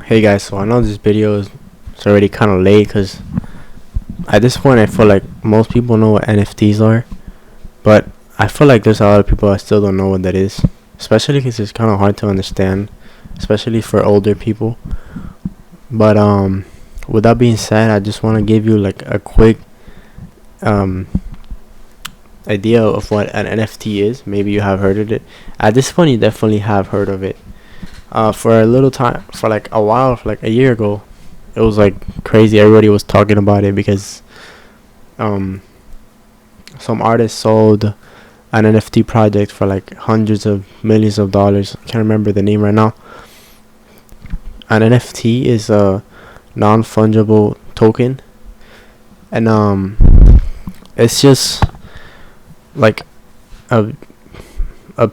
Hey guys, so I know this video is it's already kind of late because at this point I feel like most people know what NFTs are, but I feel like there's a lot of people that still don't know what that is, especially because it's kind of hard to understand, especially for older people. But with that being said, I just want to give you like a quick um idea of what an NFT is. Maybe you have heard of it. At this point, you definitely have heard of it. For a little time, for like a while, for like a year ago, it was like crazy. Everybody was talking about it because um some artist sold an NFT project for like hundreds of millions of dollars. I can't remember the name right now. An NFT is a non-fungible token, and it's just like a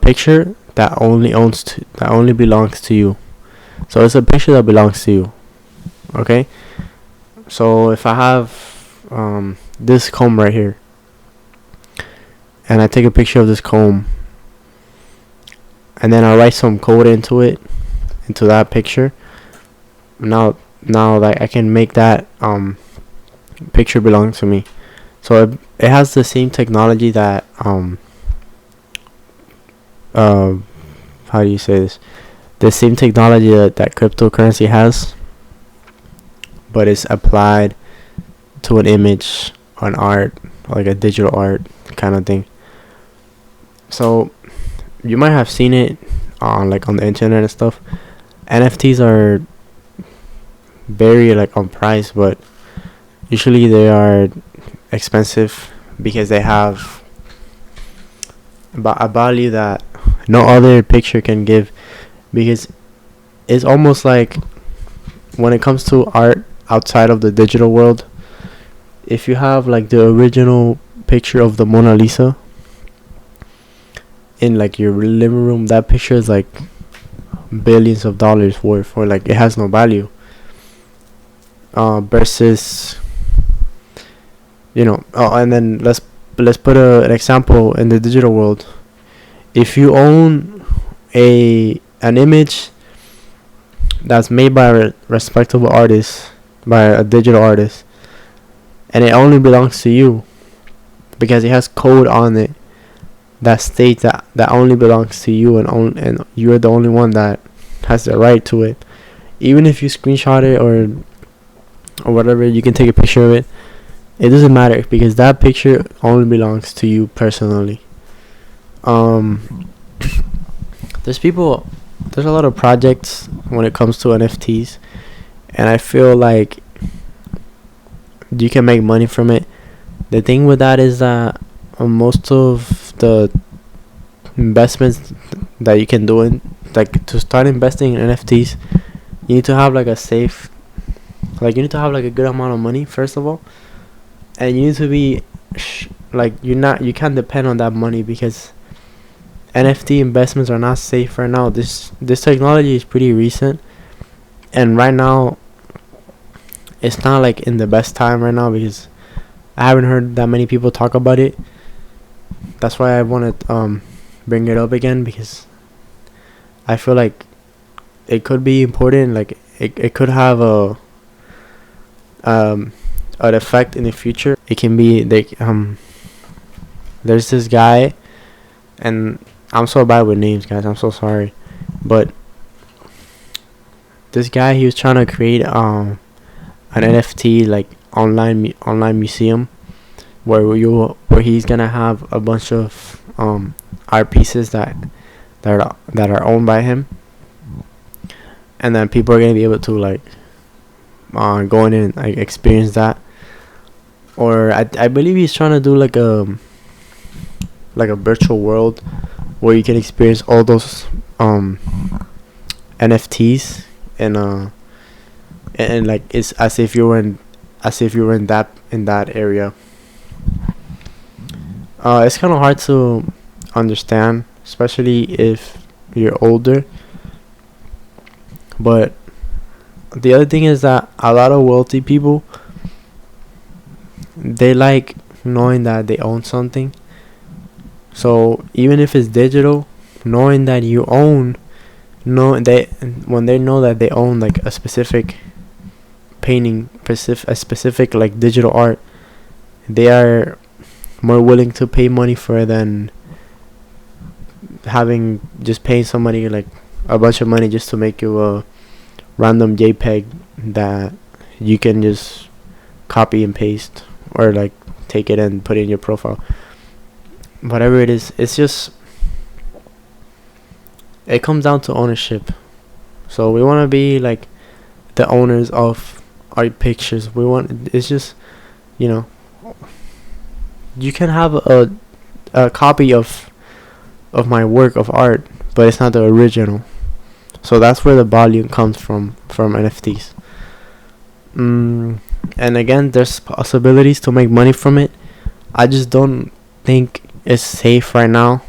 picture that only belongs to you. So it's a picture that belongs to you. Okay? So if I have this comb right here, and I take a picture of this comb, and then I write some code into that picture. Now like I can make that picture belong to me. So it has the same technology that how do you say this? The same technology that cryptocurrency has, but it's applied to an image, an art, like a digital art kind of thing. So you might have seen it on the internet and stuff. NFTs are very like on price, but usually they are expensive because they have a value that no other picture can give, because it's almost like when it comes to art outside of the digital world, if you have like the original picture of the Mona Lisa in like your living room, that picture is like billions of dollars worth, or like it has no value, versus and then let's put an example in the digital world. If you own an image that's made by a respectable artist, by a digital artist, and it only belongs to you because it has code on it that states that only belongs to you, and you're the only one that has the right to it. Even if you screenshot it or whatever, you can take a picture of it. It doesn't matter because that picture only belongs to you personally. There's a lot of projects when it comes to NFTs, and I feel like you can make money from it. The thing with that is that most of the investments that you can do in, like, to start investing in NFTs, you need to have like you need to have like a good amount of money first of all, and you need to be you can't depend on that money because NFT investments are not safe right now. This technology is pretty recent, and right now it's not like in the best time right now because I haven't heard that many people talk about it. That's why I want to bring it up again, because I feel like it could be important. Like it could have an effect in the future. It can be there's this guy, and I'm so bad with names, guys. I'm so sorry, but this guy, he was trying to create an NFT like online museum where he's gonna have a bunch of art pieces that are owned by him, and then people are gonna be able to like go in and like experience that. Or I believe he's trying to do like a virtual world where you can experience all those NFTs, and like it's as if you were in that area. It's kind of hard to understand, especially if you're older. But the other thing is that a lot of wealthy people, they like knowing that they own something. So even if it's digital, knowing that you own know they when they know that they own like a specific painting, a specific like digital art, they are more willing to pay money for it than having just paying somebody like a bunch of money just to make you a random JPEG that you can just copy and paste, or like take it and put it in your profile. Whatever it is, it's just, it comes down to ownership. So we want to be like the owners of our pictures. It's just, you know, you can have a copy of my work of art, but it's not the original. So that's where the volume comes from NFTs. And again, there's possibilities to make money from it. I just don't think it's safe right now,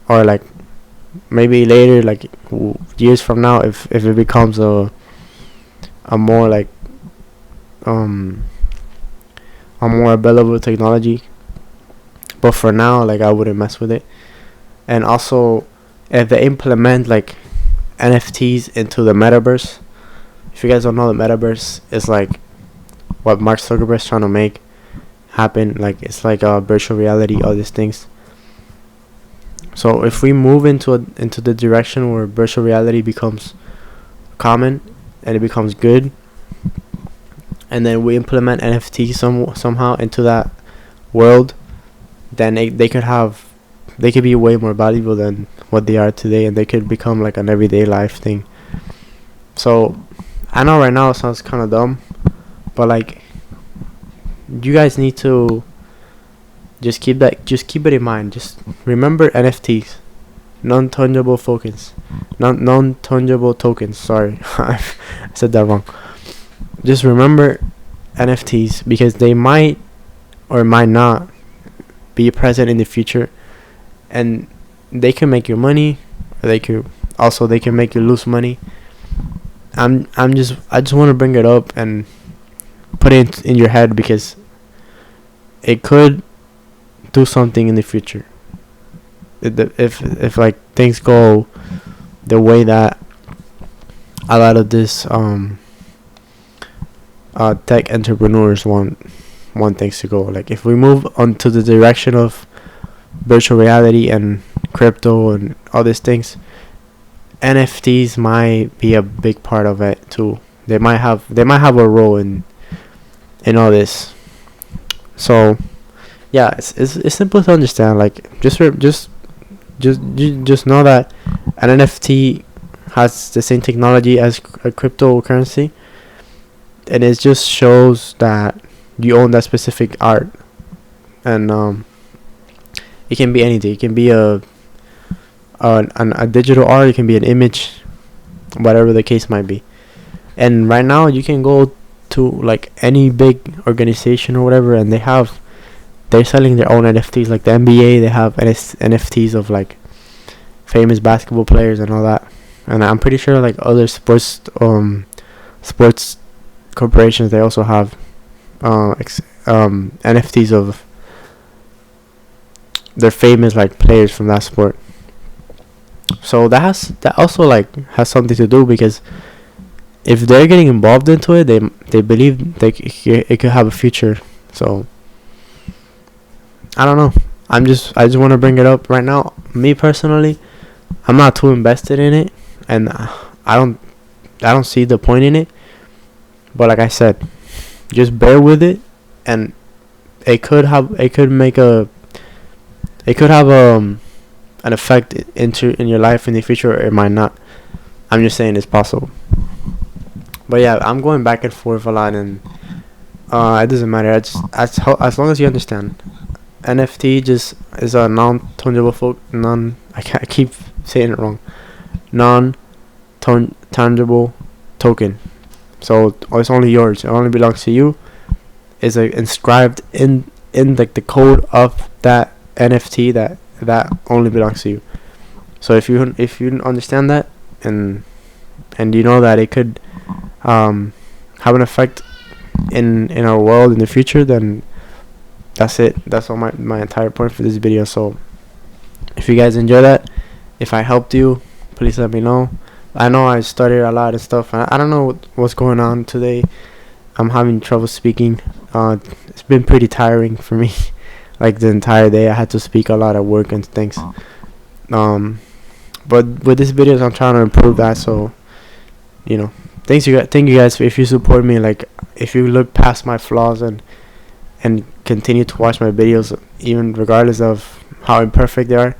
or like maybe later, like years from now, if it becomes a more like a more available technology. But for now, like, I wouldn't mess with it. And also, if they implement like NFTs into the metaverse, if you guys don't know, the metaverse is like what Mark Zuckerberg's trying to make happen. Like, it's like virtual reality, all these things. So if we move into the direction where virtual reality becomes common and it becomes good, and then we implement NFT somehow into that world, then they could be way more valuable than what they are today, and they could become like an everyday life thing. So I know right now it sounds kind of dumb, but like, you guys need to just keep it in mind. Just remember NFTs, non-tangible tokens. Sorry, I said that wrong. Just remember NFTs, because they might or might not be present in the future, and they can make you money, or they can make you lose money. I just want to bring it up and put it in your head, because it could do something in the future. If like things go the way that a lot of this tech entrepreneurs want things to go. Like, if we move on to the direction of virtual reality and crypto and all these things, NFTs might be a big part of it too. They might have a role in all this. So yeah, it's simple to understand. Like, just know that an NFT has the same technology as a cryptocurrency, and it just shows that you own that specific art. And it can be anything. It can be a digital art. It can be an image, whatever the case might be. And right now, you can go to like any big organization or whatever, and they're selling their own NFTs. Like the NBA, they have NFTs of like famous basketball players and all that. And I'm pretty sure like other sports corporations, they also have NFTs of their famous like players from that sport. So that also like has something to do, because if they're getting involved into it, they believe it could have a future. So I don't know. I just want to bring it up right now. Me personally, I'm not too invested in it, and I don't see the point in it. But like I said, just bear with it, and it could have an effect in your life in the future, or it might not. I'm just saying it's possible. But yeah, I'm going back and forth a lot, and it doesn't matter. As long as you understand, NFT just is a non-tangible I keep saying it wrong. Non-tangible token. So it's only yours. It only belongs to you. It's inscribed in like the code of that NFT that only belongs to you. So if you understand that, and you know that it could have an effect in our world in the future, then that's it. That's all my entire point for this video. So if you guys enjoy that, if I helped you, please let me know. I know I studied a lot of stuff. I don't know what's going on today. I'm having trouble speaking. It's been pretty tiring for me. Like the entire day, I had to speak a lot at work and things. Um, but with these videos, I'm trying to improve that. So thank you guys if you support me. Like if you look past my flaws and continue to watch my videos, even regardless of how imperfect they are.